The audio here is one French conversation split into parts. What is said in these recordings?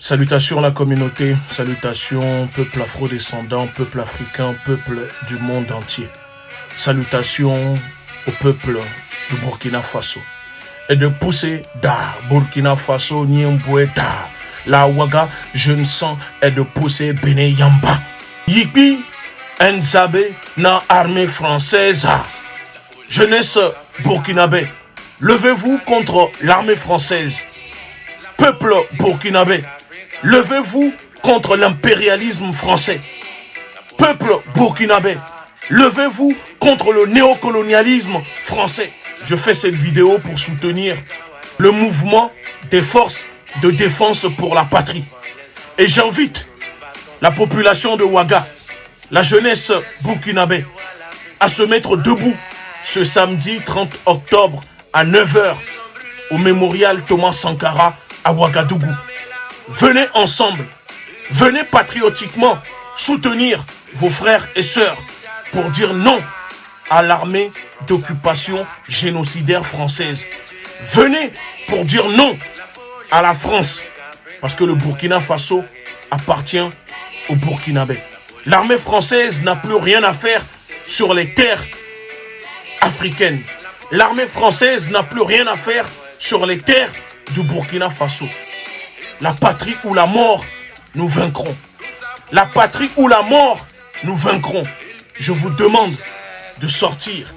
Salutations la communauté, salutations peuple afro-descendant, peuple africain, peuple du monde entier. Salutations au peuple du Burkina Faso. Et de pousser da Burkina Faso, Niemboué da. La Ouaga, jeune sang, et de pousser Bene Yamba. Yipi, Nzabé, na armée française. Jeunesse burkinabé, levez-vous contre l'armée française. Peuple burkinabé, levez-vous contre l'impérialisme français. Peuple burkinabé, levez-vous contre le néocolonialisme français. Je fais cette vidéo pour soutenir le mouvement des forces de défense pour la patrie. Et j'invite la population de Ouaga, la jeunesse burkinabé, à se mettre debout ce samedi 30 octobre à 9 h au mémorial Thomas Sankara à Ouagadougou. Venez ensemble, venez patriotiquement soutenir vos frères et sœurs pour dire non à l'armée d'occupation génocidaire française. Venez pour dire non à la France, parce que le Burkina Faso appartient aux Burkinabés. L'armée française n'a plus rien à faire sur les terres africaines. L'armée française n'a plus rien à faire sur les terres du Burkina Faso. La patrie ou la mort, nous vaincrons. La patrie ou la mort, nous vaincrons. Je vous demande de sortir.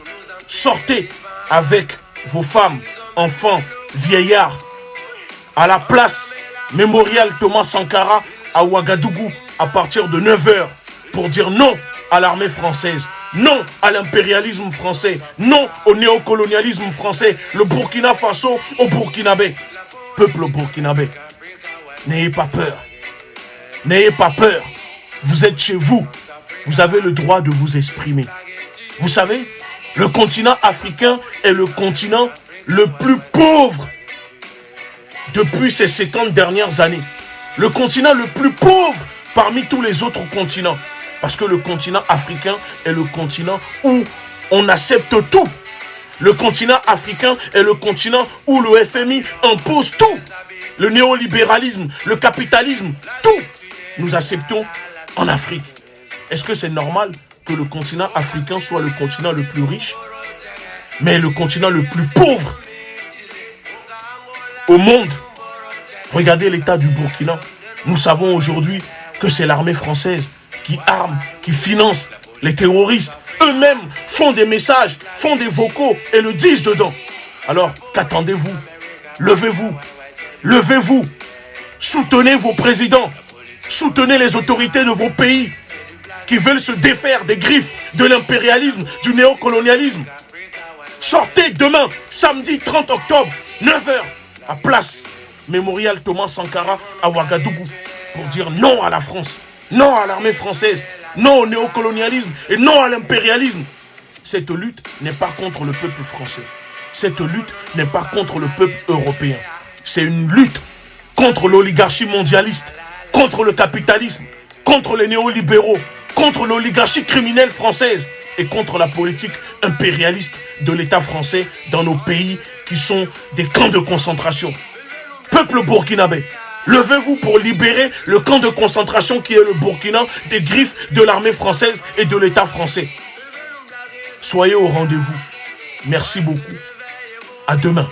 Sortez avec vos femmes, enfants, vieillards à la place mémorial Thomas Sankara à Ouagadougou à partir de 9 h pour dire non à l'armée française, non à l'impérialisme français, non au néocolonialisme français, le Burkina Faso au Burkinabé. Peuple burkinabé, n'ayez pas peur. N'ayez pas peur. Vous êtes chez vous. Vous avez le droit de vous exprimer. Vous savez, le continent africain est le continent le plus pauvre depuis ces 50 dernières années. Le continent le plus pauvre parmi tous les autres continents. Parce que le continent africain est le continent où on accepte tout. Le continent africain est le continent où le FMI impose tout. Le néolibéralisme, le capitalisme, tout. Nous acceptons en Afrique. Est-ce que c'est normal que le continent africain soit le continent le plus riche, mais le continent le plus pauvre au monde? Regardez l'état du Burkina. Nous savons aujourd'hui que c'est l'armée française qui arme, qui finance les terroristes. Eux-mêmes font des messages, font des vocaux et le disent dedans. Alors, qu'attendez-vous? Levez-vous. Levez-vous. Soutenez vos présidents. Soutenez les autorités de vos pays qui veulent se défaire des griffes de l'impérialisme, du néocolonialisme. Sortez demain, samedi 30 octobre, 9 h, à place mémorial Thomas Sankara à Ouagadougou, pour dire non à la France, non à l'armée française, non au néocolonialisme et non à l'impérialisme. Cette lutte n'est pas contre le peuple français. Cette lutte n'est pas contre le peuple européen. C'est une lutte contre l'oligarchie mondialiste, contre le capitalisme, contre les néolibéraux, contre l'oligarchie criminelle française et contre la politique impérialiste de l'État français dans nos pays qui sont des camps de concentration. Peuple burkinabé, levez-vous pour libérer le camp de concentration qui est le Burkina des griffes de l'armée française et de l'État français. Soyez au rendez-vous. Merci beaucoup. À demain.